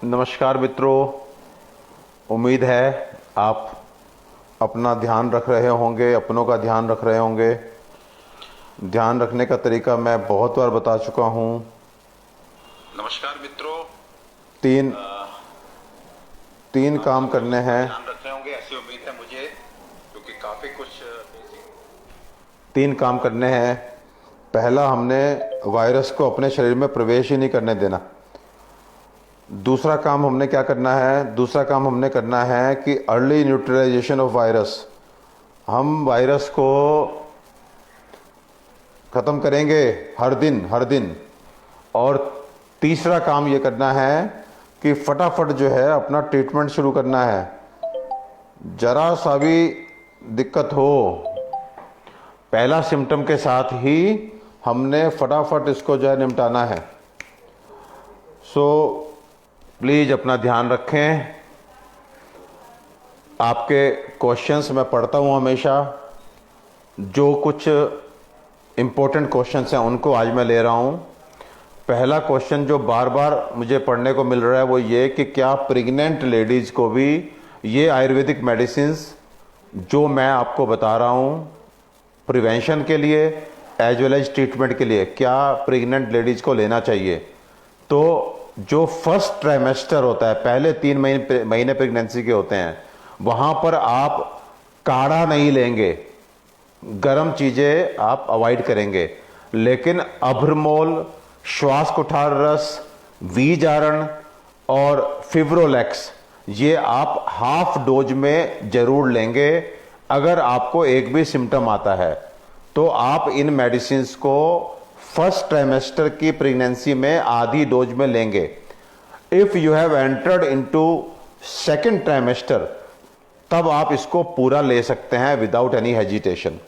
नमस्कार मित्रों, उम्मीद है आप अपना ध्यान रख रहे होंगे, अपनों का ध्यान रख रहे होंगे। ध्यान रखने का तरीका मैं बहुत बार बता चुका हूँ। नमस्कार मित्रों, तीन काम करने हैं। ध्यान रख रहे होंगे ऐसी उम्मीद है मुझे, क्योंकि काफी कुछ तीन काम करने हैं। पहला, हमने वायरस को अपने शरीर में प्रवेश ही नहीं करने देना। दूसरा काम हमने क्या करना है? दूसरा काम हमने करना है कि अर्ली न्यूट्रलाइजेशन ऑफ वायरस। हम वायरस को ख़त्म करेंगे हर दिन। और तीसरा काम ये करना है कि फटाफट जो है अपना ट्रीटमेंट शुरू करना है। जरा सा भी दिक्कत हो, पहला सिम्टम के साथ ही हमने फटाफट इसको जो है निपटाना है। सो प्लीज़ अपना ध्यान रखें। आपके क्वेश्चंस मैं पढ़ता हूँ हमेशा। जो कुछ इम्पोर्टेंट क्वेश्चंस हैं उनको आज मैं ले रहा हूँ। पहला क्वेश्चन जो बार बार मुझे पढ़ने को मिल रहा है वो ये कि क्या प्रेग्नेंट लेडीज़ को भी ये आयुर्वेदिक मेडिसिन्स जो मैं आपको बता रहा हूँ प्रिवेंशन के लिए एज वेल एज ट्रीटमेंट के लिए, क्या प्रेग्नेंट लेडीज़ को लेना चाहिए? तो जो फर्स्ट ट्राइमेस्टर होता है, पहले 3 महीने प्रेगनेंसी के होते हैं, वहाँ पर आप काढ़ा नहीं लेंगे, गर्म चीज़ें आप अवॉइड करेंगे। लेकिन अभ्रमोल, श्वास कुठार रस, वीजारण और फिब्रोलैक्स ये आप हाफ डोज में ज़रूर लेंगे। अगर आपको एक भी सिम्टम आता है तो आप इन मेडिसिन्स को फर्स्ट ट्राइमेस्टर की प्रेगनेंसी में आधी डोज में लेंगे। If you have entered into second trimester तब आप इसको पूरा ले सकते हैं विदाउट एनी हेजिटेशन।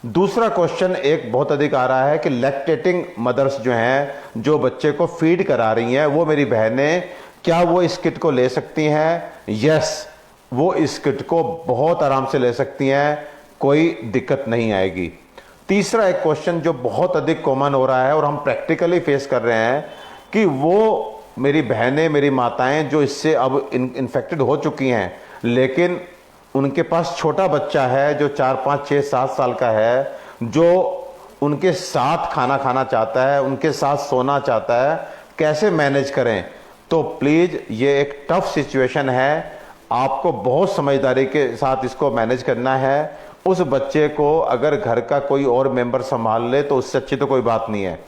दूसरा क्वेश्चन एक बहुत अधिक आ रहा है कि लैक्टेटिंग मदर्स जो हैं, जो बच्चे को फीड करा रही हैं, वो मेरी बहनें, क्या वो इस किट को ले सकती हैं? यस, वो इस किट को बहुत आराम से ले सकती हैं, कोई दिक्कत नहीं आएगी। तीसरा एक क्वेश्चन जो बहुत अधिक कॉमन हो रहा है और हम प्रैक्टिकली फेस कर रहे हैं कि वो मेरी बहनें, मेरी माताएं जो इससे अब इन्फेक्टेड हो चुकी हैं, लेकिन उनके पास छोटा बच्चा है जो 4, 5, 6, 7 साल का है, जो उनके साथ खाना खाना चाहता है, उनके साथ सोना चाहता है, कैसे मैनेज करें? तो प्लीज़ ये एक टफ सिचुएशन है, आपको बहुत समझदारी के साथ इसको मैनेज करना है। उस बच्चे को अगर घर का कोई और मेंबर संभाल ले तो उससे अच्छी तो कोई बात नहीं है,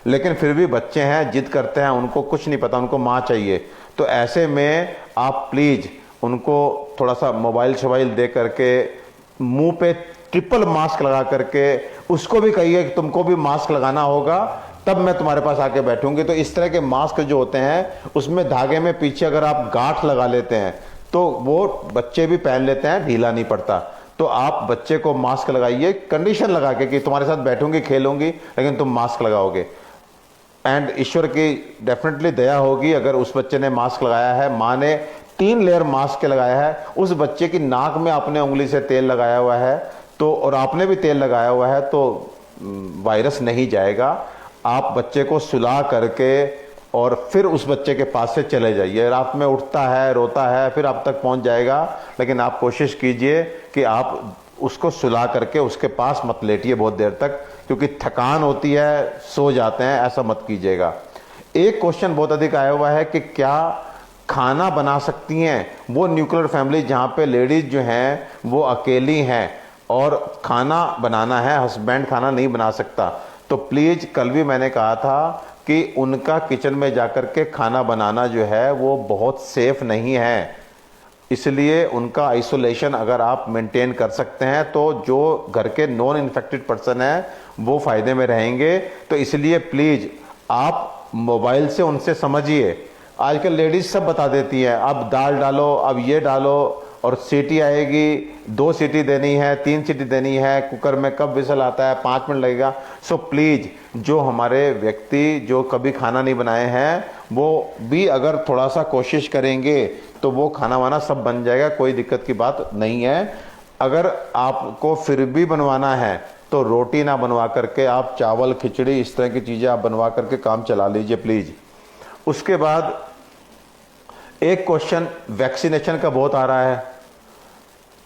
लेकिन फिर भी बच्चे हैं, जिद करते हैं, उनको कुछ नहीं पता, उनको माँ चाहिए। तो ऐसे में आप प्लीज़ उनको थोड़ा सा मोबाइल शोबाइल दे करके, मुंह पे ट्रिपल मास्क लगा करके उसको भी कहिए कि तुमको भी मास्क लगाना होगा, तब मैं तुम्हारे पास आके बैठूंगी। तो इस तरह के मास्क जो होते हैं उसमें धागे में पीछे अगर आप गांठ लगा लेते हैं तो वो बच्चे भी पहन लेते हैं, ढीला नहीं पड़ता। तो आप बच्चे को मास्क लगाइए, कंडीशन लगा के कि तुम्हारे साथ बैठूंगी, खेलूंगी, लेकिन तुम मास्क लगाओगे। एंड ईश्वर की डेफिनेटली दया होगी, अगर उस बच्चे ने मास्क लगाया है, माँ ने 3 लेयर मास्क के लगाया है, उस बच्चे की नाक में आपने उंगली से तेल लगाया हुआ है तो, और आपने भी तेल लगाया हुआ है, तो वायरस नहीं जाएगा। आप बच्चे को सुला करके और फिर उस बच्चे के पास से चले जाइए। रात में उठता है, रोता है, फिर आप तक पहुंच जाएगा, लेकिन आप कोशिश कीजिए कि आप उसको सुला करके उसके पास मत लेटिए बहुत देर तक, क्योंकि थकान होती है, सो जाते हैं, ऐसा मत कीजिएगा। एक क्वेश्चन बहुत अधिक आया हुआ है कि क्या खाना बना सकती हैं वो न्यूक्लियर फैमिली जहाँ पे लेडीज़ जो हैं वो अकेली हैं और खाना बनाना है, हस्बैंड खाना नहीं बना सकता? तो प्लीज़, कल भी मैंने कहा था कि उनका किचन में जाकर के खाना बनाना जो है वो बहुत सेफ नहीं है, इसलिए उनका आइसोलेशन अगर आप मेंटेन कर सकते हैं तो जो घर के नॉन इन्फेक्टेड पर्सन हैं वो फ़ायदे में रहेंगे। तो इसलिए प्लीज़ आप मोबाइल से उनसे समझिए। आजकल लेडीज़ सब बता देती हैं, अब दाल डालो, अब ये डालो, और सीटी आएगी, 2 सीटी देनी है, 3 सीटी देनी है, कुकर में कब विसल आता है, 5 मिनट लगेगा। सो प्लीज़, जो हमारे व्यक्ति जो कभी खाना नहीं बनाए हैं वो भी अगर थोड़ा सा कोशिश करेंगे तो वो खाना वाना सब बन जाएगा, कोई दिक्कत की बात नहीं है। अगर आपको फिर भी बनवाना है तो रोटी ना बनवा करके आप चावल, खिचड़ी, इस तरह की चीज़ें आप बनवा करके काम चला लीजिए प्लीज़। उसके बाद एक क्वेश्चन वैक्सीनेशन का बहुत आ रहा है।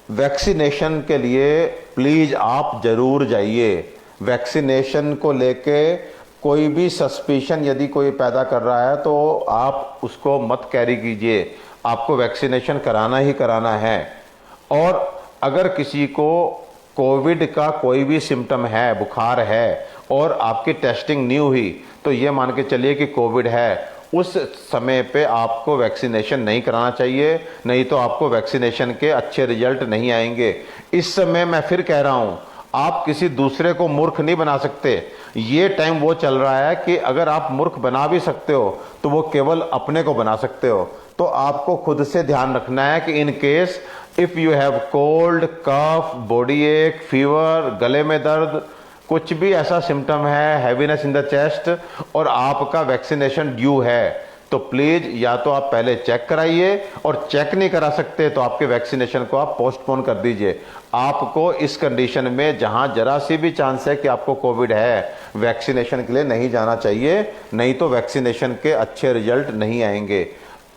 वैक्सीनेशन के लिए प्लीज आप जरूर जाइए। वैक्सीनेशन को लेके कोई भी सस्पिशन यदि कोई पैदा कर रहा है तो आप उसको मत कैरी कीजिए। आपको वैक्सीनेशन कराना ही कराना है। और अगर किसी को कोविड का कोई भी सिम्टम है, बुखार है और आपकी टेस्टिंग नहीं हुई, तो ये मान के चलिए कि कोविड है, उस समय पे आपको वैक्सीनेशन नहीं कराना चाहिए, नहीं तो आपको वैक्सीनेशन के अच्छे रिजल्ट नहीं आएंगे। इस समय मैं फिर कह रहा हूं, आप किसी दूसरे को मूर्ख नहीं बना सकते। ये टाइम वो चल रहा है कि अगर आप मूर्ख बना भी सकते हो तो वो केवल अपने को बना सकते हो। तो आपको खुद से ध्यान रखना है कि in case if you have cold, cough, body ache, fever, गले में दर्द, कुछ भी ऐसा सिम्टम है, हैवीनेस इन द चेस्ट और आपका वैक्सीनेशन ड्यू है, तो प्लीज या तो आप पहले चेक कराइए, और चेक नहीं करा सकते तो आपके वैक्सीनेशन को आप पोस्टपोन कर दीजिए। आपको इस कंडीशन में जहां जरा सी भी चांस है कि आपको कोविड है, वैक्सीनेशन के लिए नहीं जाना चाहिए, नहीं तो वैक्सीनेशन के अच्छे रिजल्ट नहीं आएंगे।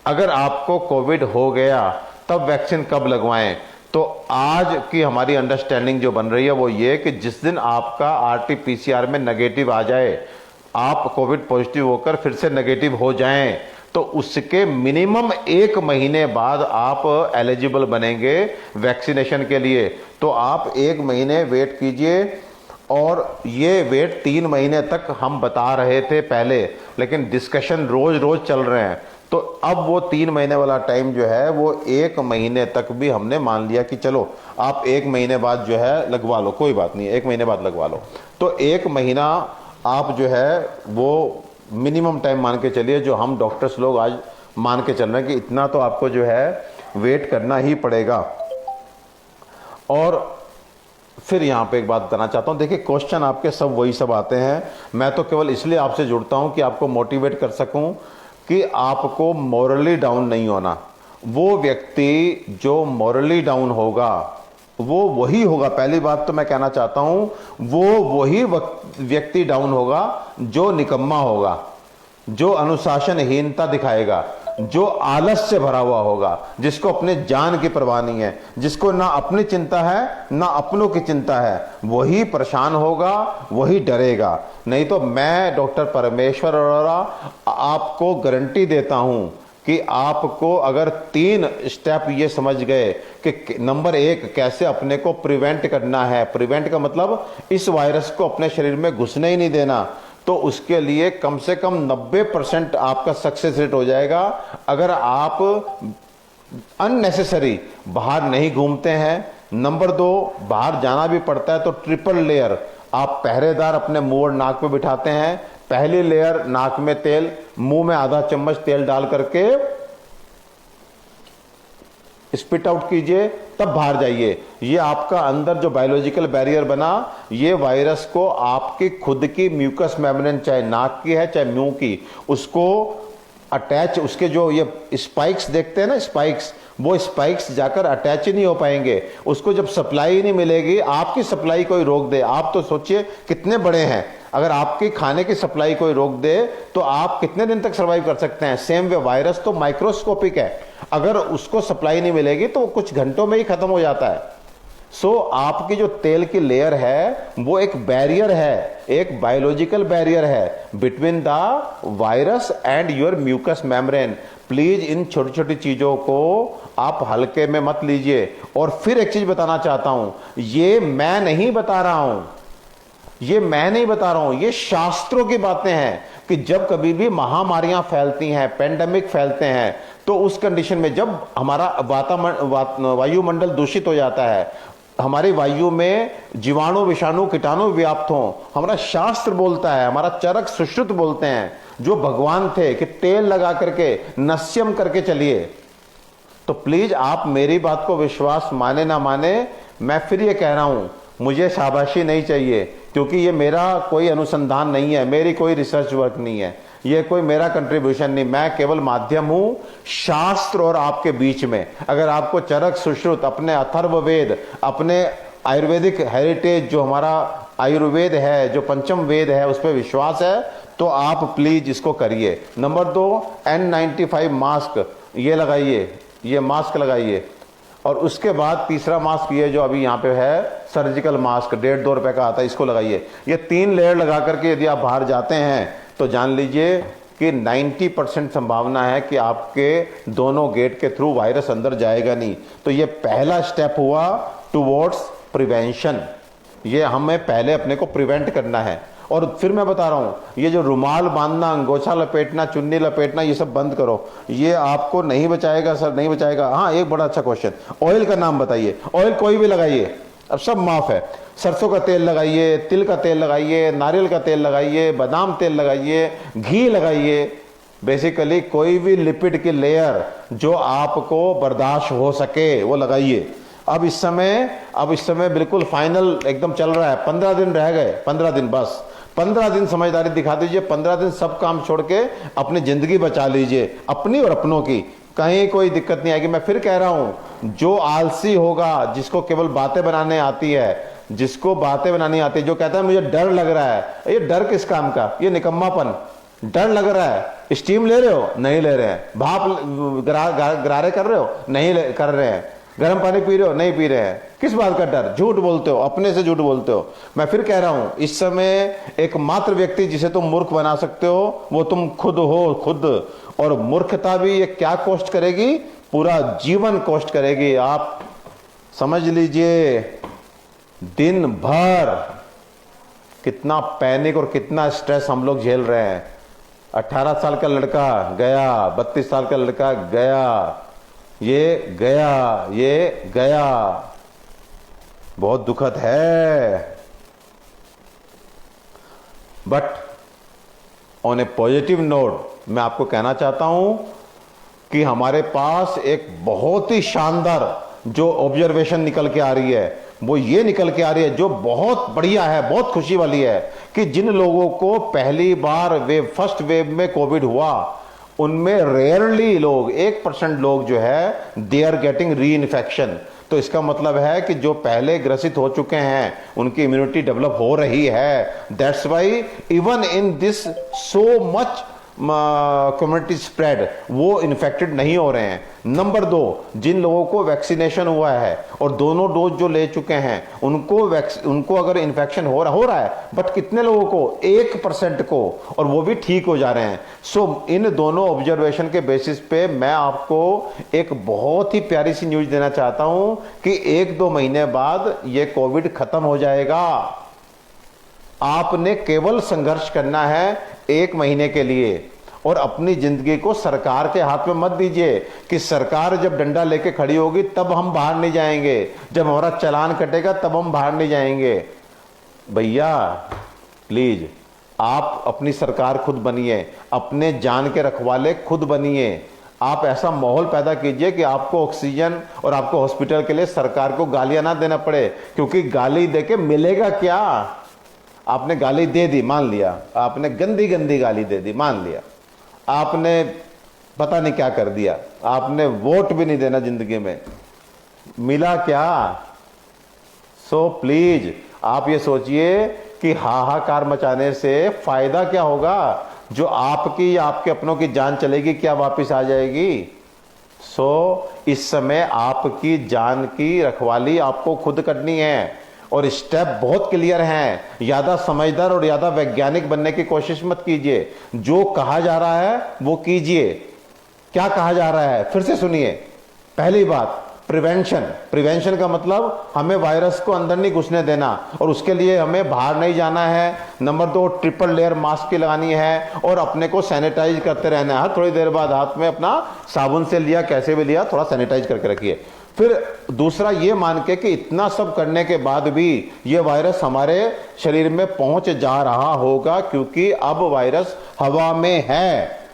अगर आपको कोविड हो गया तब वैक्सीन कब लगवाएं? तो आज की हमारी अंडरस्टैंडिंग जो बन रही है वो ये कि जिस दिन आपका आरटी-पीसीआर में नेगेटिव आ जाए, आप कोविड पॉजिटिव होकर फिर से नेगेटिव हो जाएं, तो उसके मिनिमम 1 महीने बाद आप एलिजिबल बनेंगे वैक्सीनेशन के लिए। तो आप 1 महीने वेट कीजिए, और ये वेट 3 महीने तक हम बता रहे थे पहले, लेकिन डिस्कशन रोज रोज चल रहे हैं, तो अब वो 3 महीने वाला टाइम जो है वो 1 महीने तक भी हमने मान लिया कि चलो आप 1 महीने बाद जो है लगवा लो, कोई बात नहीं, 1 महीने बाद लगवा लो। तो 1 महीना आप जो है वो मिनिमम टाइम मान के चलिए, जो हम डॉक्टर्स लोग आज मान के चल रहे हैं कि इतना तो आपको जो है वेट करना ही पड़ेगा। और फिर यहाँ पे एक बात बताना चाहता हूँ, देखिए क्वेश्चन आपके सब वही सब आते हैं, मैं तो केवल इसलिए आपसे जुड़ता हूँ कि आपको मोटिवेट कर सकूँ कि आपको मॉरली डाउन नहीं होना। वो व्यक्ति जो मॉरली डाउन होगा वो वही होगा, पहली बात तो मैं कहना चाहता हूं, वो वही व्यक्ति डाउन होगा जो निकम्मा होगा, जो अनुशासनहीनता दिखाएगा, जो आलस से भरा हुआ होगा, जिसको अपने जान की परवाह नहीं है, जिसको ना अपनी चिंता है ना अपनों की चिंता है, वही परेशान होगा, वही डरेगा। नहीं तो मैं डॉक्टर परमेश्वर अरोड़ा आपको गारंटी देता हूं कि आपको अगर 3 स्टेप ये समझ गए कि नंबर 1 कैसे अपने को प्रिवेंट करना है, प्रिवेंट का मतलब इस वायरस को अपने शरीर में घुसने ही नहीं देना, तो उसके लिए कम से कम 90% आपका सक्सेस रेट हो जाएगा। अगर आप अननेसेसरी बाहर नहीं घूमते हैं, नंबर 2 बाहर जाना भी पड़ता है तो ट्रिपल लेयर आप पहरेदार अपने मुंह और नाक पे बिठाते हैं। पहली लेयर नाक में तेल, मुंह में आधा चम्मच तेल डाल करके स्पिट आउट कीजिए, तब बाहर जाइए। ये आपका अंदर जो बायोलॉजिकल बैरियर बना, ये वायरस को आपकी खुद की म्यूकस मेम्ब्रेन, चाहे नाक की है चाहे मुंह की, उसको अटैच, उसके जो ये स्पाइक्स देखते हैं ना, स्पाइक्स, वो स्पाइक्स जाकर अटैच ही नहीं हो पाएंगे। उसको जब सप्लाई नहीं मिलेगी, आपकी सप्लाई कोई रोक दे, आप तो सोचिए कितने बड़े हैं, अगर आपकी खाने की सप्लाई कोई रोक दे तो आप कितने दिन तक सर्वाइव कर सकते हैं। सेम वे वायरस तो माइक्रोस्कोपिक है, अगर उसको सप्लाई नहीं मिलेगी तो कुछ घंटों में ही खत्म हो जाता है। सो आपकी जो तेल की लेयर है वो एक बैरियर है, एक बायोलॉजिकल बैरियर है between the virus and your mucus membrane. Please इन छोटी छोटी चीजों को आप हल्के में मत लीजिए। और फिर एक चीज बताना चाहता हूं, ये मैं नहीं बता रहा हूं, ये मैं नहीं बता रहा हूं, ये शास्त्रों की बातें हैं कि जब कभी भी महामारियां फैलती हैं, पेंडेमिक फैलते हैं, तो उस कंडीशन में जब हमारा वायुमंडल दूषित हो जाता है, हमारी वायु में जीवाणु, विषाणु, कीटाणु व्याप्त हों, हमारा शास्त्र बोलता है, हमारा चरक सुश्रुत बोलते हैं, जो भगवान थे कि तेल लगा करके नस्यम करके चलिए। तो प्लीज आप मेरी बात को विश्वास माने ना माने, मैं फिर ये कह रहा हूं, मुझे शाबाशी नहीं चाहिए, क्योंकि ये मेरा कोई अनुसंधान नहीं है, मेरी कोई रिसर्च वर्क नहीं है, ये कोई मेरा कंट्रीब्यूशन नहीं, मैं केवल माध्यम हूं शास्त्र और आपके बीच में। अगर आपको चरक सुश्रुत, अपने अथर्ववेद, अपने आयुर्वेदिक हेरिटेज जो हमारा आयुर्वेद है, जो पंचम वेद है, उस पर विश्वास है, तो आप प्लीज इसको करिए। नंबर 2, N95 मास्क, ये लगाइए, ये मास्क लगाइए। और उसके बाद तीसरा मास्क ये जो अभी यहाँ पे है सर्जिकल मास्क, 1.5-2 रुपए का आता है, इसको लगाइए। ये 3 लेयर लगा करके यदि आप बाहर जाते हैं तो जान लीजिए कि 90% संभावना है कि आपके दोनों गेट के थ्रू वायरस अंदर जाएगा नहीं। तो ये पहला स्टेप हुआ टुवर्ड्स प्रिवेंशन। ये हमें पहले अपने को प्रिवेंट करना है। और फिर मैं बता रहा हूं, ये जो रुमाल बांधना, अंगोछा लपेटना, चुन्नी लपेटना, ये सब बंद करो। ये आपको नहीं बचाएगा सर, नहीं बचाएगा। हाँ, एक बड़ा अच्छा क्वेश्चन, ऑयल का नाम बताइए। ऑयल कोई भी लगाइए, अब सब माफ है। सरसों का तेल लगाइए, तिल का तेल लगाइए, नारियल का तेल लगाइए, बादाम तेल लगाइए, घी लगाइए। बेसिकली कोई भी लिपिड की लेयर जो आपको बर्दाश्त हो सके वो लगाइए। अब इस समय बिल्कुल फाइनल एकदम चल रहा है। 15 दिन रह गए, 15 दिन बस। 15 दिन समझदारी दिखा दीजिए। 15 दिन सब काम छोड़ के अपनी जिंदगी बचा लीजिए, अपनी और अपनों की। कहीं कोई दिक्कत नहीं आएगी। मैं फिर कह रहा हूं, जो आलसी होगा, जिसको केवल बातें बनाने आती है, जिसको बातें बनानी आती है, जो कहता है मुझे डर लग रहा है, ये डर किस काम का? ये निकम्मापन। डर लग रहा है, स्टीम ले रहे हो? नहीं ले रहे हैं। भाप गरारे कर रहे हो? नहीं कर रहे हैं। गर्म पानी पी रहे हो? नहीं पी रहे हैं। किस बात का डर? झूठ बोलते हो, अपने से झूठ बोलते हो। मैं फिर कह रहा हूं, इस समय एकमात्र व्यक्ति जिसे तुम मूर्ख बना सकते हो वो तुम खुद हो, खुद। और मूर्खता भी ये क्या कॉस्ट करेगी? पूरा जीवन कॉस्ट करेगी। आप समझ लीजिए, दिन भर कितना पैनिक और कितना स्ट्रेस हम लोग झेल रहे हैं। 18 साल का लड़का गया, 32 साल का लड़का गया, ये गया, ये गया। बहुत दुखद है। But on A positive note मैं आपको कहना चाहता हूं कि हमारे पास एक बहुत ही शानदार जो ऑब्जर्वेशन निकल के आ रही है, वो ये निकल के आ रही है, जो बहुत बढ़िया है, बहुत खुशी वाली है, कि जिन लोगों को पहली बार फर्स्ट वेव में कोविड हुआ, उनमें रेयरली लोग, 1% लोग जो है, दे आर गेटिंग री इन्फेक्शन। तो इसका मतलब है कि जो पहले ग्रसित हो चुके हैं उनकी इम्यूनिटी डेवलप हो रही है। That's why even in this so much community spread वो इन्फेक्टेड नहीं हो रहे हैं। नंबर 2, जिन लोगों को वैक्सीनेशन हुआ है और दोनों डोज जो ले चुके हैं उनको अगर इन्फेक्शन हो रहा है, बट कितने लोगों को? 1% को, और वो भी ठीक हो जा रहे हैं। सो इन दोनों ऑब्जर्वेशन के बेसिस पे मैं आपको एक बहुत ही प्यारी सी न्यूज देना चाहता हूं कि 1-2 महीने बाद ये कोविड खत्म हो जाएगा। आपने केवल संघर्ष करना है 1 महीने के लिए, और अपनी जिंदगी को सरकार के हाथ में मत दीजिए कि सरकार जब डंडा लेके खड़ी होगी तब हम बाहर नहीं जाएंगे, जब हमारा चालान कटेगा तब हम बाहर नहीं जाएंगे। भैया प्लीज, आप अपनी सरकार खुद बनिए, अपने जान के रखवाले खुद बनिए। आप ऐसा माहौल पैदा कीजिए कि आपको ऑक्सीजन और आपको हॉस्पिटल के लिए सरकार को गालियां ना देना पड़े, क्योंकि गाली देके मिलेगा क्या? आपने गाली दे दी, मान लिया, आपने गंदी गंदी गाली दे दी, मान लिया, आपने पता नहीं क्या कर दिया, आपने वोट भी नहीं देना जिंदगी में, मिला क्या? सो प्लीज आप ये सोचिए कि हाहाकार मचाने से फायदा क्या होगा? जो आपकी या आपके अपनों की जान चलेगी क्या वापस आ जाएगी? सो इस समय आपकी जान की रखवाली आपको खुद करनी है, और स्टेप बहुत क्लियर हैं। ज्यादा समझदार और ज्यादा वैज्ञानिक बनने की कोशिश मत कीजिए। जो कहा जा रहा है वो कीजिए। क्या कहा जा रहा है फिर से सुनिए। पहली बात, प्रिवेंशन। प्रिवेंशन का मतलब हमें वायरस को अंदर नहीं घुसने देना, और उसके लिए हमें बाहर नहीं जाना है। नंबर 2, ट्रिपल लेयर मास्क की लगानी है, और अपने को सैनिटाइज करते रहना है। हर थोड़ी देर बाद हाथ में अपना साबुन से लिया, कैसे भी लिया, थोड़ा सैनिटाइज करके रखिए। फिर दूसरा ये मान के कि इतना सब करने के बाद भी ये वायरस हमारे शरीर में पहुंच जा रहा होगा, क्योंकि अब वायरस हवा में है।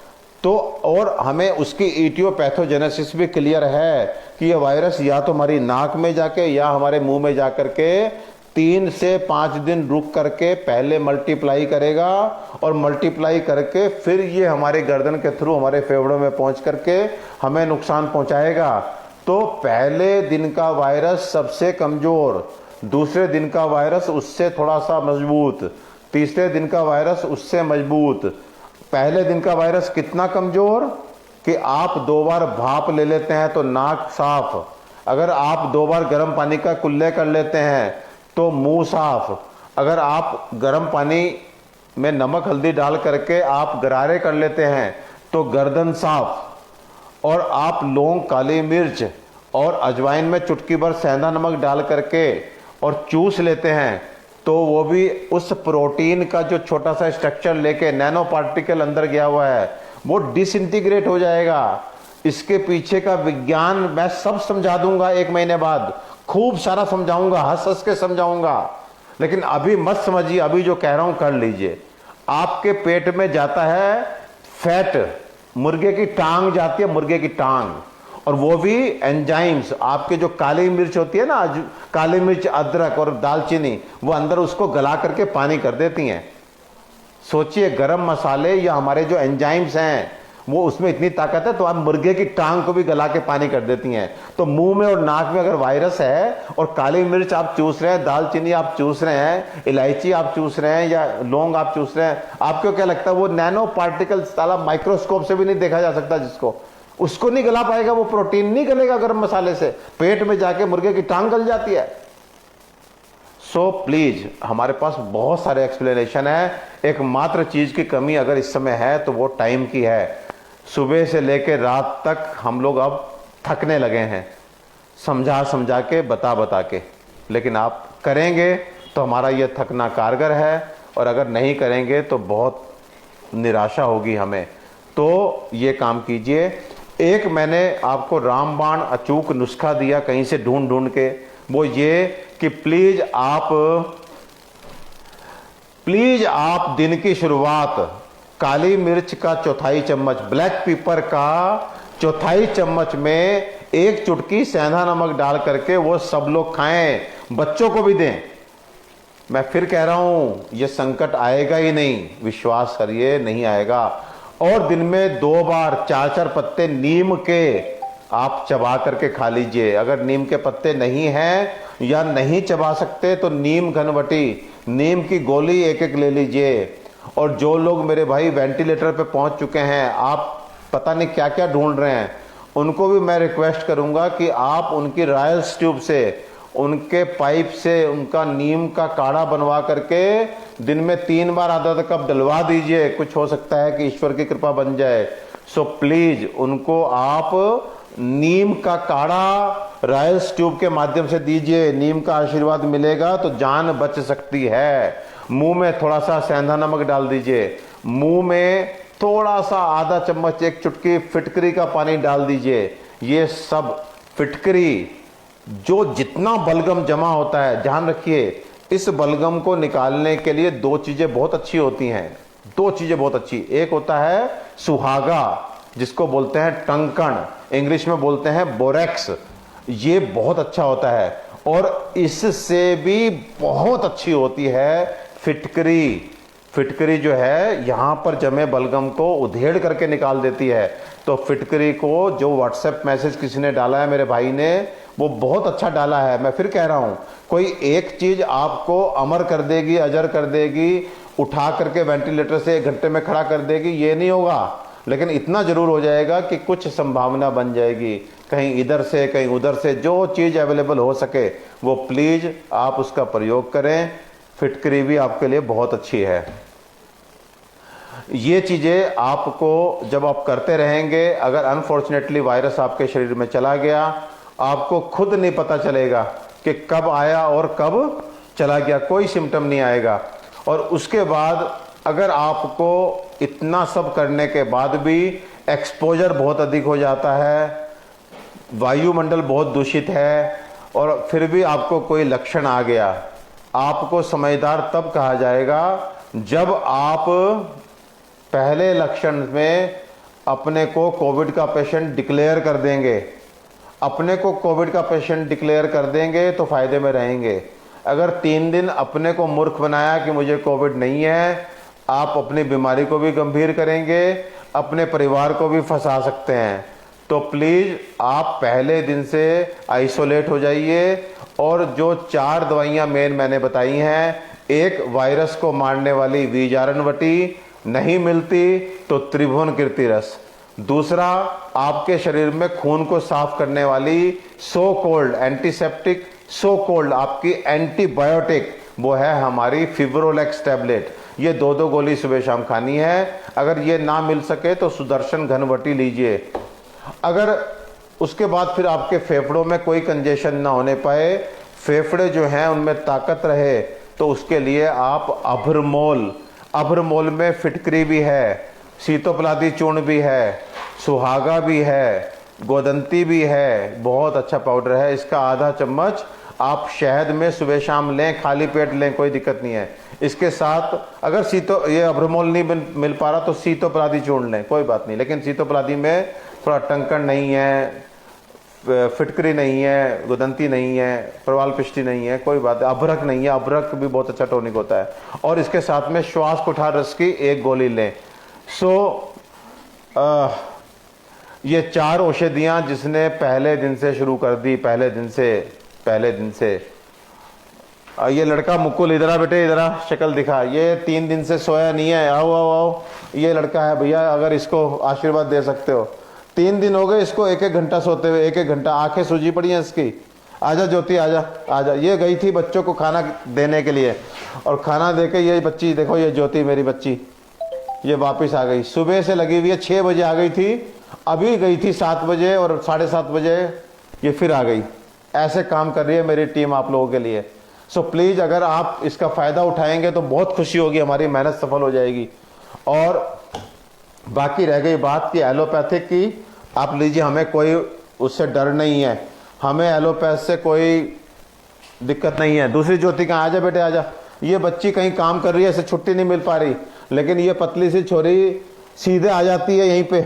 तो और हमें उसकी इटियोपैथोजेनेसिस भी क्लियर है कि ये वायरस या तो हमारी नाक में जाके या हमारे मुंह में जाकर के 3 से 5 दिन रुक करके पहले मल्टीप्लाई करेगा, और मल्टीप्लाई करके फिर ये हमारे गर्दन के थ्रू हमारे फेफड़ों में पहुंच करके हमें नुकसान पहुंचाएगा। तो पहले दिन का वायरस सबसे कमजोर, दूसरे दिन का वायरस उससे थोड़ा सा मजबूत, तीसरे दिन का वायरस उससे मजबूत। पहले दिन का वायरस कितना कमजोर? कि आप 2 बार भाप ले लेते हैं तो नाक साफ, अगर आप 2 बार गर्म पानी का कुल्ले कर लेते हैं तो मुंह साफ, अगर आप गर्म पानी में नमक हल्दी डाल करके आप गरारे कर लेते हैं तो गर्दन साफ, और आप लौंग, काली मिर्च और अजवाइन में चुटकी भर सेंधा नमक डाल करके और चूस लेते हैं तो वो भी उस प्रोटीन का जो छोटा सा स्ट्रक्चर लेके नैनो पार्टिकल अंदर गया हुआ है वो डिसइंटीग्रेट हो जाएगा। इसके पीछे का विज्ञान मैं सब समझा दूंगा 1 महीने बाद, खूब सारा समझाऊंगा, हंस हंस के समझाऊंगा, लेकिन अभी मत समझिए, अभी जो कह रहा हूं कर लीजिए। आपके पेट में जाता है फैट, मुर्गे की टांग जाती है, मुर्गे की टांग, और वो भी एंजाइम्स, आपके जो काली मिर्च होती है ना, काली मिर्च, अदरक और दालचीनी, वो अंदर उसको गला करके पानी कर देती हैं। सोचिए, गरम मसाले या हमारे जो एंजाइम्स हैं वो उसमें इतनी ताकत है तो आप मुर्गे की टांग को भी गला के पानी कर देती हैं। तो मुंह में और नाक में अगर वायरस है और काली मिर्च आप चूस रहे हैं, दालचीनी आप चूस रहे हैं, इलायची आप चूस रहे हैं या लौंग आप चूस रहे हैं, आपको क्या लगता है वो नैनो पार्टिकल साला माइक्रोस्कोप से भी नहीं देखा जा सकता, जिसको उसको नहीं गला पाएगा, वो प्रोटीन नहीं गलेगा गर्म मसाले से, पेट में जाके मुर्गे की टांग गल जाती है। सो प्लीज, हमारे पास बहुत सारे एक्सप्लेनेशन है, एकमात्र चीज की कमी अगर इस समय है तो वो टाइम की है। सुबह से लेकर रात तक हम लोग अब थकने लगे हैं, समझा समझा के, बता बता के, लेकिन आप करेंगे तो हमारा ये थकना कारगर है, और अगर नहीं करेंगे तो बहुत निराशा होगी हमें। तो ये काम कीजिए। एक मैंने आपको रामबाण अचूक नुस्खा दिया कहीं से ढूंढ ढूंढ के, वो ये कि प्लीज आप दिन की शुरुआत काली मिर्च का 1/4 चम्मच, ब्लैक पेपर का 1/4 चम्मच में 1 चुटकी सेंधा नमक डाल करके वो सब लोग खाएं, बच्चों को भी दें। मैं फिर कह रहा हूं, ये संकट आएगा ही नहीं, विश्वास करिए नहीं आएगा। और दिन में 2 बार 4-4 पत्ते नीम के आप चबा करके खा लीजिए। अगर नीम के पत्ते नहीं हैं या नहीं चबा सकते तो नीम घनवटी, नीम की गोली 1-1 ले लीजिए। और जो लोग मेरे भाई वेंटिलेटर पे पहुंच चुके हैं, आप पता नहीं क्या क्या ढूंढ रहे हैं, उनको भी मैं रिक्वेस्ट करूंगा कि आप उनकी रॉयल्स ट्यूब से, उनके पाइप से उनका नीम का काढ़ा बनवा करके दिन में 3 बार आधा कप डलवा दीजिए। कुछ हो सकता है कि ईश्वर की कृपा बन जाए। सो प्लीज उनको आप नीम का काढ़ा रॉयल्स ट्यूब के माध्यम से दीजिए, नीम का आशीर्वाद मिलेगा तो जान बच सकती है। मुंह में थोड़ा सा सेंधा नमक डाल दीजिए, मुंह में थोड़ा सा आधा चम्मच 1 चुटकी फिटकरी का पानी डाल दीजिए। ये सब फिटकरी, जो जितना बलगम जमा होता है, ध्यान रखिए, इस बलगम को निकालने के लिए 2 चीजें बहुत अच्छी होती हैं, 2 चीजें बहुत अच्छी। एक होता है सुहागा, जिसको बोलते हैं टंकण, इंग्लिश में बोलते हैं बोरेक्स, ये बहुत अच्छा होता है। और इससे भी बहुत अच्छी होती है फिटकरी। फिटकरी जो है यहां पर जमे बलगम को उधेड़ करके निकाल देती है। तो फिटकरी को, जो व्हाट्सएप मैसेज किसी ने डाला है मेरे भाई ने, वो बहुत अच्छा डाला है। मैं फिर कह रहा हूं, कोई एक चीज आपको अमर कर देगी, अजर कर देगी, उठा करके वेंटिलेटर से 1 घंटे में खड़ा कर देगी, ये नहीं होगा, लेकिन इतना जरूर हो जाएगा कि कुछ संभावना बन जाएगी, कहीं इधर से कहीं उधर से, जो चीज अवेलेबल हो सके वो प्लीज आप उसका प्रयोग करें। फिटकरी भी आपके लिए बहुत अच्छी है। ये चीजें आपको जब आप करते रहेंगे, अगर अनफॉर्चुनेटली वायरस आपके शरीर में चला गया, आपको खुद नहीं पता चलेगा कि कब आया और कब चला गया, कोई सिम्टम नहीं आएगा। और उसके बाद अगर आपको इतना सब करने के बाद भी एक्सपोजर बहुत अधिक हो जाता है, वायुमंडल बहुत दूषित है, और फिर भी आपको कोई लक्षण आ गया, आपको समझदार तब कहा जाएगा जब आप पहले लक्षण में अपने को कोविड का पेशेंट डिक्लेयर कर देंगे। अपने को कोविड का पेशेंट डिक्लेयर कर देंगे तो फायदे में रहेंगे। अगर 3 दिन अपने को मूर्ख बनाया कि मुझे कोविड नहीं है, आप अपनी बीमारी को भी गंभीर करेंगे, अपने परिवार को भी फंसा सकते हैं। तो प्लीज आप पहले दिन से आइसोलेट हो जाइए। और जो 4 दवाइयां मेन मैंने बताई हैं, एक वायरस को मारने वाली वीजारणवटी, नहीं मिलती तो त्रिभुवन कीर्ति रस, दूसरा, आपके शरीर में खून को साफ करने वाली so cold antiseptic, so cold आपकी एंटीबायोटिक, वो है हमारी फिब्रोलेक्स टैबलेट। ये 2-2 गोली सुबह शाम खानी है। अगर ये ना मिल सके तो सुदर्शन घनवटी लीजिए। अगर उसके बाद फिर आपके फेफड़ों में कोई कंजेशन ना होने पाए, फेफड़े जो हैं उनमें ताकत रहे, तो उसके लिए आप अभ्रमोल में फिटकरी भी है, सीतोपलादी चूर्ण भी है, सुहागा भी है, गोदंती भी है, बहुत अच्छा पाउडर है। इसका आधा चम्मच आप शहद में सुबह शाम लें, खाली पेट लें, कोई दिक्कत नहीं है। इसके साथ अगर ये अभ्रमोल नहीं मिल पा रहा तो सीतोपलादी चूर्ण लें, कोई बात नहीं। लेकिन सीतोपलादी में थोड़ा टंकण नहीं है, फिटकरी नहीं है, गोदंती नहीं है, प्रवाल पिष्टी नहीं है, कोई बात है, अभ्रक नहीं है, अभ्रक भी बहुत अच्छा टॉनिक होता है। और इसके साथ में श्वास कुठार रस की 1 गोली लें। ये 4 औषधियाँ जिसने पहले दिन से शुरू कर दी, पहले दिन से ये लड़का मुकुल, इधर आ बेटे, इधर आ, शक्ल दिखा। ये 3 दिन से सोया नहीं है, आओ आओ आओ। ये लड़का है भैया, अगर इसको आशीर्वाद दे सकते हो। 3 दिन हो गए इसको 1-1 घंटा सोते हुए, 1-1 घंटा, आंखें सूजी पड़ी हैं इसकी। आजा ज्योति, आजा आजा। ये गई थी बच्चों को खाना देने के लिए, और खाना देके ये बच्ची देखो, ये ज्योति मेरी बच्ची, ये वापस आ गई। सुबह से लगी हुई है, 6 बजे आ गई थी, अभी गई थी 7 बजे, और 7:30 बजे ये फिर आ गई। ऐसे काम कर रही है मेरी टीम आप लोगों के लिए। सो प्लीज़, अगर आप इसका फ़ायदा उठाएंगे तो बहुत खुशी होगी, हमारी मेहनत सफल हो जाएगी। और बाकी रह गई बात कि एलोपैथिक की आप लीजिए, हमें कोई उससे डर नहीं है, हमें एलोपैथ से कोई दिक्कत नहीं है। दूसरी ज्योति कहाँ, आजा बेटे आजा। ये बच्ची कहीं काम कर रही है, इसे छुट्टी नहीं मिल पा रही, लेकिन ये पतली सी छोरी सीधे आ जाती है यहीं पे।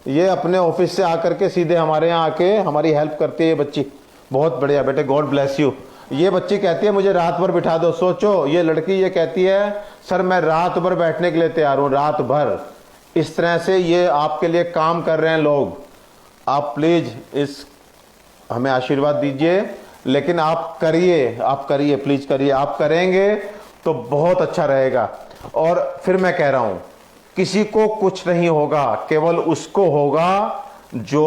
ये अपने ऑफिस से आकर के सीधे हमारे यहाँ आके हमारी हेल्प करती है ये बच्ची। बहुत बढ़िया बेटे, गॉड ब्लेस यू। ये बच्ची कहती है मुझे रात भर बिठा दो। सोचो, ये लड़की ये कहती है सर मैं रात भर बैठने के लिए तैयार हूँ, रात भर। इस तरह से ये आपके लिए काम कर रहे हैं लोग। आप प्लीज इस हमें आशीर्वाद दीजिए, लेकिन आप करिए प्लीज करिए। आप करेंगे तो बहुत अच्छा रहेगा। और फिर मैं कह रहा हूं, किसी को कुछ नहीं होगा, केवल उसको होगा जो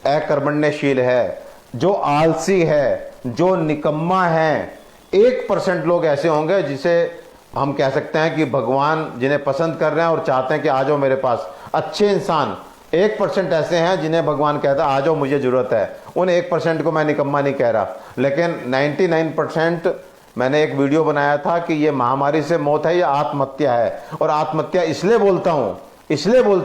अकर्मण्यशील है, जो आलसी है, जो निकम्मा है। 1% लोग ऐसे होंगे जिसे हम कह सकते हैं कि भगवान जिन्हें पसंद कर रहे हैं और चाहते हैं कि आ जाओ मेरे पास। अच्छे इंसान 1% ऐसे हैं जिन्हें भगवान कहता है आ जाओ मुझे जरूरत है। उन 1% को मैं निकम्मा नहीं कह रहा, लेकिन 99% मैंने एक वीडियो बनाया था कि ये महामारी से मौत है या आत्महत्या है। और आत्महत्या इसलिए बोलता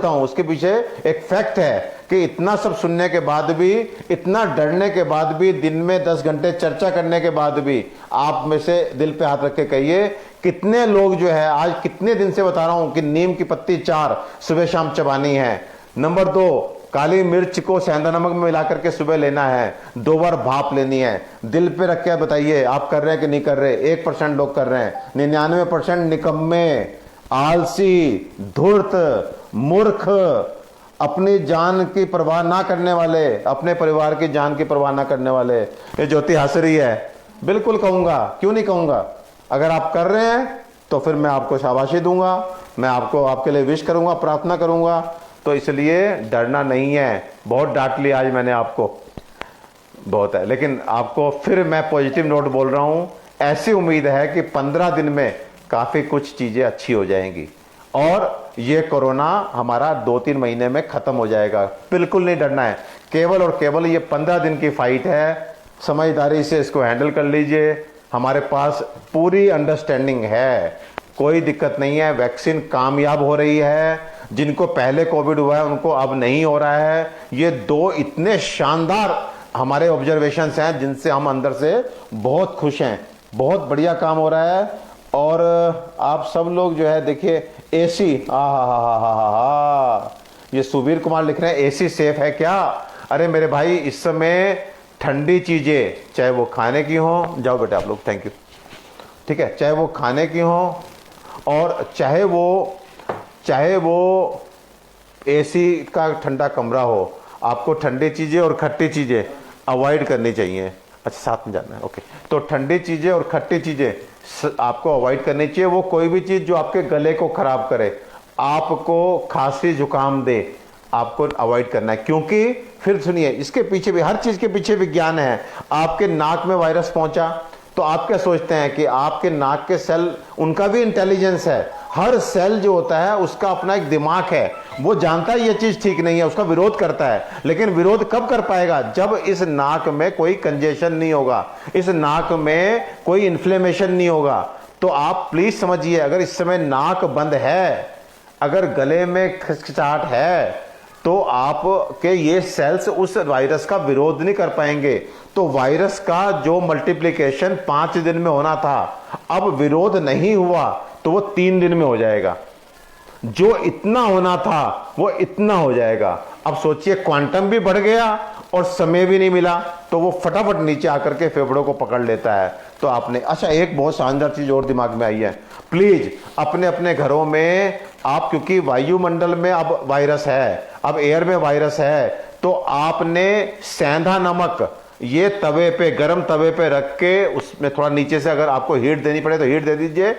हूं, उसके पीछे एक फैक्ट है कि इतना सब सुनने के बाद भी, इतना डरने के बाद भी, दिन में 10 घंटे चर्चा करने के बाद भी, आप में से दिल पे हाथ रख के कहिए कितने लोग जो है, आज कितने दिन से बता रहा हूं कि नीम की पत्ती 4 सुबह शाम चबानी है। नंबर 2, काली मिर्च को सेंधा नमक में मिलाकर के सुबह लेना है, 2 बार भाप लेनी है। दिल पे रख के बताइए आप कर रहे हैं कि नहीं कर रहे। 1% लोग कर रहे हैं, 99% निकम्मे, आलसी, धूर्त, मूर्ख, अपनी जान की परवाह ना करने वाले, अपने परिवार की जान की परवाह ना करने वाले। ये ज्योति हंस रही है, बिल्कुल कहूंगा, क्यों नहीं कहूंगा। अगर आप कर रहे हैं तो फिर मैं आपको शाबाशी दूंगा, मैं आपको आपके लिए विश करूंगा, प्रार्थना करूंगा। तो इसलिए डरना नहीं है। बहुत डांट लिया आज मैंने आपको, बहुत है, लेकिन आपको फिर मैं पॉजिटिव नोट बोल रहा हूं। ऐसी उम्मीद है कि 15 दिन में काफी कुछ चीजें अच्छी हो जाएंगी और ये कोरोना हमारा 2-3 महीने में खत्म हो जाएगा। बिल्कुल नहीं डरना है, केवल और केवल ये 15 दिन की फाइट है। समझदारी से इसको हैंडल कर लीजिए। हमारे पास पूरी अंडरस्टैंडिंग है, कोई दिक्कत नहीं है। वैक्सीन कामयाब हो रही है, जिनको पहले कोविड हुआ है उनको अब नहीं हो रहा है। ये 2 इतने शानदार हमारे ऑब्जर्वेशंस हैं जिनसे हम अंदर से बहुत खुश हैं। बहुत बढ़िया काम हो रहा है। और आप सब लोग जो है देखिए, एसी, ये सुबीर कुमार लिख रहे हैं एसी सेफ है क्या। अरे मेरे भाई, इस समय ठंडी चीजें चाहे वो खाने की हो, जाओ बेटे आप लोग, थैंक यू, ठीक है, चाहे वो खाने की हो और चाहे वो एसी का ठंडा कमरा हो, आपको ठंडी चीजें और खट्टी चीजें अवॉइड करनी चाहिए। अच्छा, साथ में जाना है, ओके। तो ठंडी चीजें और खट्टी चीजें आपको अवॉइड करनी चाहिए। वो कोई भी चीज जो आपके गले को खराब करे, आपको खांसी जुकाम दे, आपको अवॉइड करना है, क्योंकि फिर सुनिए, इसके पीछे भी, हर चीज के पीछे विज्ञान है। आपके नाक में वायरस पहुंचा तो आप क्या सोचते हैं कि आपके नाक के सेल, उनका भी इंटेलिजेंस है। हर सेल जो होता है उसका अपना एक दिमाग है, वो जानता है ये चीज ठीक नहीं है, उसका विरोध करता है। लेकिन विरोध कब कर पाएगा? जब इस नाक में कोई कंजेशन नहीं होगा, इस नाक में कोई इन्फ्लेमेशन नहीं होगा। तो आप प्लीज समझिए, अगर इस समय नाक बंद है, अगर गले में खचखचाहट है, तो आपके ये सेल्स उस वायरस का विरोध नहीं कर पाएंगे। तो वायरस का जो मल्टीप्लिकेशन 5 दिन में होना था, अब विरोध नहीं हुआ तो वो 3 दिन में हो जाएगा। जो इतना होना था वो इतना हो जाएगा। अब सोचिए, क्वांटम भी बढ़ गया और समय भी नहीं मिला, तो वो फटाफट नीचे आकर के फेफड़ों को पकड़ लेता है। तो आपने, अच्छा, एक बहुत शानदार चीज और दिमाग में आई है, प्लीज अपने अपने घरों में आप, क्योंकि वायुमंडल में अब वायरस है, अब एयर में वायरस है, तो आपने सेंधा नमक ये तवे पे, गरम तवे पे रख के उसमें थोड़ा नीचे से अगर आपको हीट देनी पड़े तो हीट दे दीजिए।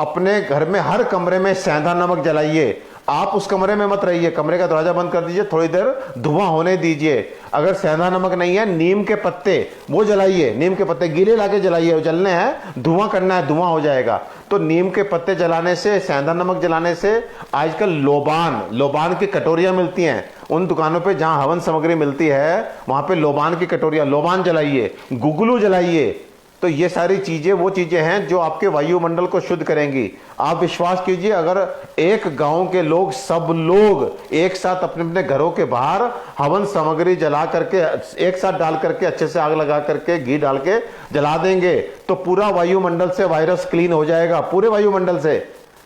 अपने घर में हर कमरे में सेंधा नमक जलाइए। आप उस कमरे में मत रहिए, कमरे का दरवाजा बंद कर दीजिए, थोड़ी देर धुआं होने दीजिए। अगर सेंधा नमक नहीं है, नीम के पत्ते वो जलाइए, नीम के पत्ते गीले लाके जलाइए, वो जलने हैं, धुआं करना है, धुआं हो जाएगा। तो नीम के पत्ते जलाने से, सेंधा नमक जलाने से, आजकल लोबान की कटोरियां मिलती हैं, उन दुकानों पे जहां हवन सामग्री मिलती है वहां पे लोबान की कटोरियां, लोबान जलाइए, गुगलू जलाइए। तो ये सारी चीजें वो चीजें हैं जो आपके वायुमंडल को शुद्ध करेंगी। आप विश्वास कीजिए, अगर एक गांव के लोग, सब लोग एक साथ अपने अपने घरों के बाहर हवन सामग्री जला करके, एक साथ डाल करके, अच्छे से आग लगा करके, घी डाल के जला देंगे, तो पूरा वायुमंडल से वायरस क्लीन हो जाएगा, पूरे वायुमंडल से।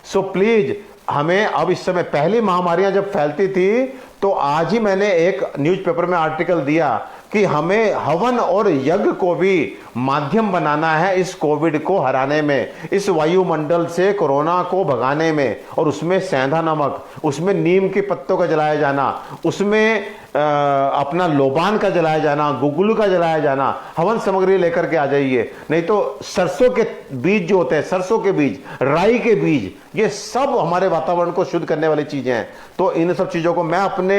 सो प्लीज, हमें अब इस समय, पहली महामारियां जब फैलती थी तो आज ही मैंने एक न्यूज़पेपर में आर्टिकल दिया कि हमें हवन और यज्ञ को भी माध्यम बनाना है इस कोविड को हराने में, इस वायुमंडल से कोरोना को भगाने में। और उसमें सेंधा नमक, उसमें नीम के पत्तों का जलाया जाना, उसमें अपना लोबान का जलाया जाना, गुगलू का जलाया जाना, हवन सामग्री लेकर के आ जाइए। नहीं तो सरसों के बीज जो होते हैं, सरसों के बीज, राई के बीज, ये सब हमारे वातावरण को शुद्ध करने वाली चीजें हैं। तो इन सब चीजों को मैं अपने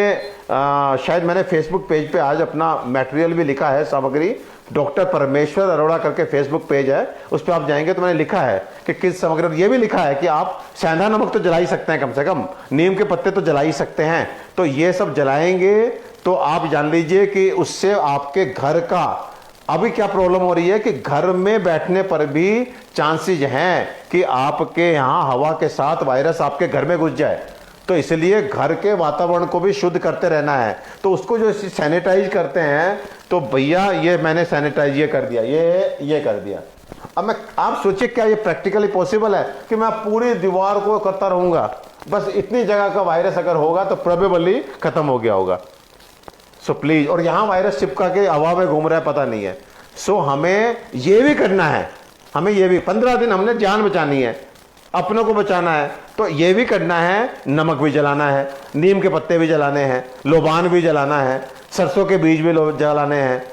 शायद मैंने फेसबुक पेज पे आज अपना मटेरियल भी लिखा है, सामग्री, डॉक्टर परमेश्वर अरोड़ा करके फेसबुक पेज है, उस पर आप जाएंगे तो मैंने लिखा है कि किस सामग्री, ये भी लिखा है कि आप सेंधा नमक तो जला ही सकते हैं, कम से कम नीम के पत्ते तो जला ही सकते हैं। तो ये सब जलाएंगे तो आप जान लीजिए कि उससे आपके घर का, अभी क्या प्रॉब्लम हो रही है कि घर में बैठने पर भी चांसेस हैं कि आपके यहाँ हवा के साथ वायरस आपके घर में घुस जाए। तो इसलिए घर के वातावरण को भी शुद्ध करते रहना है। तो उसको जो सैनिटाइज करते हैं, तो भैया ये मैंने सैनिटाइज ये कर दिया, ये कर दिया। अब मैं, आप सोचिए क्या ये प्रैक्टिकली पॉसिबल है कि मैं पूरी दीवार को करता रहूंगा? बस इतनी जगह का वायरस अगर होगा तो प्रोबेबली खत्म हो गया होगा। सो प्लीज, और यहां वायरस चिपका के हवा में घूम रहा है, पता नहीं है। सो हमें ये भी करना है, हमें ये भी 15 दिन हमने जान बचानी है, अपनों को बचाना है, तो ये भी करना है। नमक भी जलाना है, नीम के पत्ते भी जलाने हैं, लोबान भी जलाना है, सरसों के बीज भी जलाने हैं,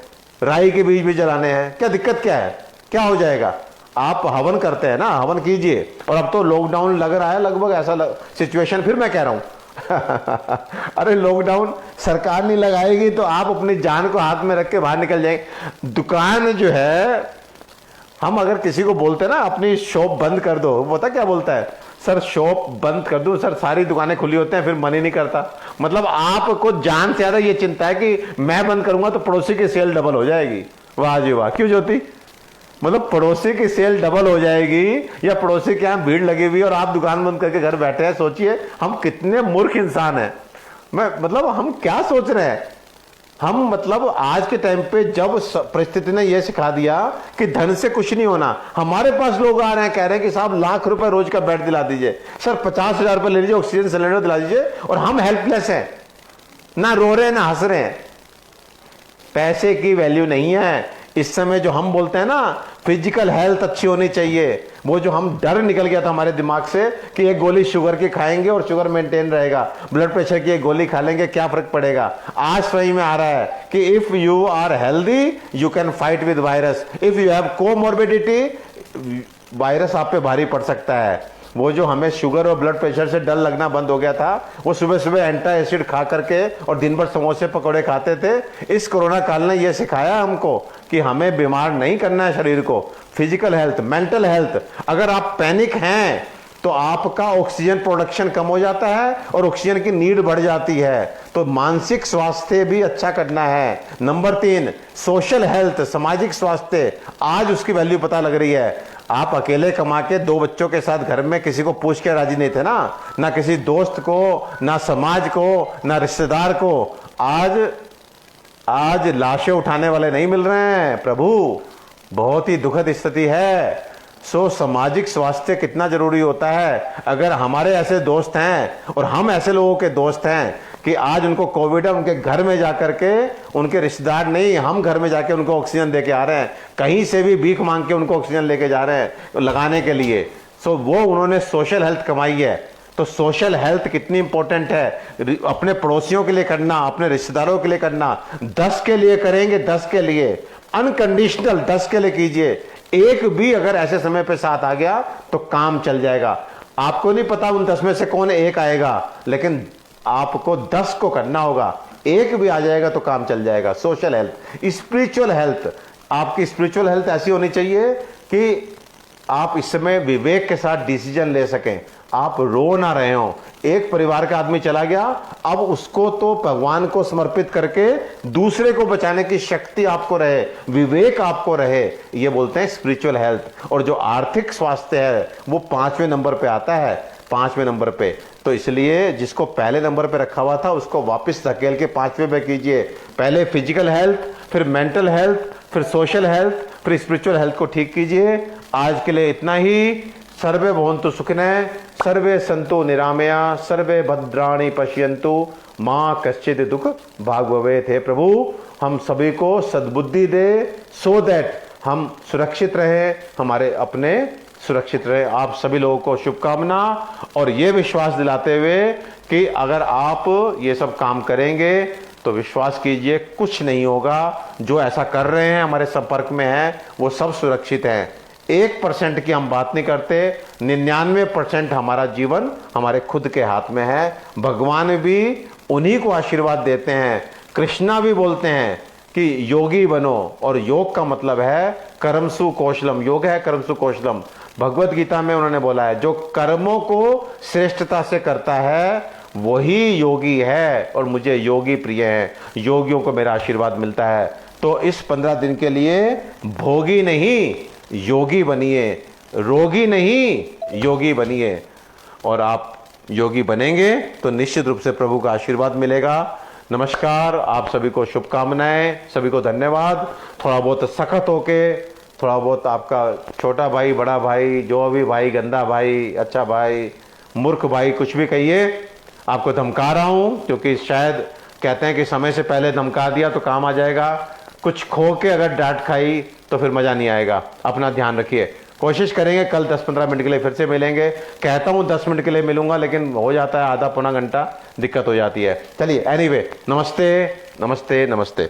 राई के बीज भी जलाने हैं। क्या दिक्कत क्या है? क्या हो जाएगा? आप हवन करते हैं ना, हवन कीजिए। और अब तो लॉकडाउन लग रहा है लगभग, ऐसा सिचुएशन, फिर मैं कह रहा हूं अरे लॉकडाउन सरकार नहीं लगाएगी तो आप अपनी जान को हाथ में रख के बाहर निकल जाएंगे। दुकान जो है, हम अगर किसी को बोलते हैं ना अपनी शॉप बंद कर दो, वो पता क्या बोलता है? सर शॉप बंद कर दूं सर, सारी दुकानें खुली होते हैं, फिर मन ही नहीं करता। मतलब आपको जान से ज्यादा ये चिंता है कि मैं बंद करूंगा तो पड़ोसी की सेल डबल हो जाएगी। वाह जी वाह, क्यों ज्योति? मतलब पड़ोसी की सेल डबल हो जाएगी, या पड़ोसी के यहाँ भीड़ लगी हुई और आप दुकान बंद करके घर बैठे हैं। सोचिए हम कितने मूर्ख इंसान हैं। मतलब हम क्या सोच रहे हैं? हम मतलब आज के टाइम पे जब परिस्थिति ने यह सिखा दिया कि धन से कुछ नहीं होना, हमारे पास लोग आ रहे हैं, कह रहे हैं कि साहब लाख रुपए रोज का बेड दिला दीजिए, सर 50,000 रुपए ले लीजिए, ऑक्सीजन सिलेंडर दिला दीजिए, और हम हेल्पलेस हैं, ना रो रहे हैं ना हंस रहे हैं। पैसे की वैल्यू नहीं है इस समय। जो हम बोलते हैं ना फिजिकल हेल्थ अच्छी होनी चाहिए, वो जो हम डर निकल गया था हमारे दिमाग से कि एक गोली शुगर की खाएंगे और शुगर मेंटेन रहेगा, ब्लड प्रेशर की एक गोली खा लेंगे क्या फर्क पड़ेगा। आज सही में आ रहा है कि if you are healthy you can fight with virus, if you have comorbidity virus आप पे भारी पड़ सकता है। वो जो हमें शुगर और ब्लड प्रेशर से डर लगना बंद हो गया था, वो सुबह सुबह एंटा एसिड खा करके और दिन भर समोसे पकौड़े खाते थे। इस कोरोना काल ने ये सिखाया हमको कि हमें बीमार नहीं करना है शरीर को। फिजिकल हेल्थ, मेंटल हेल्थ, अगर आप पैनिक हैं तो आपका ऑक्सीजन प्रोडक्शन कम हो जाता है और ऑक्सीजन की नीड बढ़ जाती है। तो मानसिक स्वास्थ्य भी अच्छा करना है। नंबर 3, सोशल हेल्थ, सामाजिक स्वास्थ्य। आज उसकी वैल्यू पता लग रही है। आप अकेले कमा के 2 बच्चों के साथ घर में किसी को पूछ के राजी नहीं थे ना किसी दोस्त को, ना समाज को, ना रिश्तेदार को। आज लाशें उठाने वाले नहीं मिल रहे हैं प्रभु, बहुत ही दुखद स्थिति है। सामाजिक स्वास्थ्य कितना जरूरी होता है। अगर हमारे ऐसे दोस्त हैं और हम ऐसे लोगों के दोस्त हैं कि आज उनको कोविड है, उनके घर में जाकर के, उनके रिश्तेदार नहीं, हम घर में जाके उनको ऑक्सीजन दे के आ रहे हैं, कहीं से भी भीख मांग के उनको ऑक्सीजन लेके जा रहे हैं लगाने के लिए। वो उन्होंने सोशल हेल्थ कमाई है। तो सोशल हेल्थ कितनी इंपॉर्टेंट है। अपने पड़ोसियों के लिए करना, अपने रिश्तेदारों के लिए करना। 10 के लिए करेंगे, 10 के लिए अनकंडीशनल 10 के लिए कीजिए। एक भी अगर ऐसे समय पे साथ आ गया तो काम चल जाएगा। आपको नहीं पता उन 10 में से कौन एक आएगा, लेकिन आपको 10 को करना होगा। एक भी आ जाएगा तो काम चल जाएगा। सोशल हेल्थ, स्पिरिचुअल हेल्थ, आपकी स्पिरिचुअल हेल्थ ऐसी होनी चाहिए कि आप इस समय विवेक के साथ डिसीजन ले सकें, आप रो ना रहे हो। एक परिवार का आदमी चला गया, अब उसको तो भगवान को समर्पित करके दूसरे को बचाने की शक्ति आपको रहे, विवेक आपको रहे, ये बोलते हैं स्पिरिचुअल हेल्थ। और जो आर्थिक स्वास्थ्य है वो 5वें नंबर पे आता है, 5वें नंबर पे। तो इसलिए जिसको पहले नंबर पे रखा हुआ था उसको वापस धकेल के 5वें पे कीजिए। पहले फिजिकल हेल्थ, फिर मेंटल हेल्थ, फिर सोशल हेल्थ, फिर स्पिरिचुअल हेल्थ को ठीक कीजिए। आज के लिए इतना ही। सर्वे भवन्तु सुखिनः, सर्वे सन्तु निरामया, सर्वे भद्राणि पश्यन्तु, माँ कश्चित् दुख भाग भवेत्। हे प्रभु, हम सभी को सद्बुद्धि दे, सो दैट हम सुरक्षित रहे, हमारे अपने सुरक्षित रहे। आप सभी लोगों को शुभकामना और ये विश्वास दिलाते हुए कि अगर आप ये सब काम करेंगे तो विश्वास कीजिए कुछ नहीं होगा। जो ऐसा कर रहे हैं, हमारे संपर्क में हैं, वो सब सुरक्षित हैं। 1% की हम बात नहीं करते, 99% हमारा जीवन हमारे खुद के हाथ में है। भगवान भी उन्हीं को आशीर्वाद देते हैं। कृष्णा भी बोलते हैं कि योगी बनो, और योग का मतलब है कर्मसु कौशलम। योग है कर्मसु कौशलम। भगवत गीता में उन्होंने बोला है जो कर्मों को श्रेष्ठता से करता है वही योगी है, और मुझे योगी प्रिय है। योगियों को मेरा आशीर्वाद मिलता है। तो इस 15 दिन के लिए भोगी नहीं योगी बनिए, रोगी नहीं योगी बनिए। और आप योगी बनेंगे तो निश्चित रूप से प्रभु का आशीर्वाद मिलेगा। नमस्कार, आप सभी को शुभकामनाएं, सभी को धन्यवाद। थोड़ा बहुत सख्त होके, थोड़ा बहुत आपका छोटा भाई, बड़ा भाई, जो भी भाई, गंदा भाई, अच्छा भाई, मूर्ख भाई, कुछ भी कहिए, आपको धमका रहा हूं क्योंकि शायद कहते हैं कि समय से पहले धमका दिया तो काम आ जाएगा। कुछ खो के अगर डांट खाई तो फिर मजा नहीं आएगा। अपना ध्यान रखिए। कोशिश करेंगे कल 10-15 मिनट के लिए फिर से मिलेंगे। कहता हूं 10 मिनट के लिए मिलूंगा, लेकिन हो जाता है आधा पौना घंटा, दिक्कत हो जाती है। चलिए, एनीवे, नमस्ते नमस्ते नमस्ते।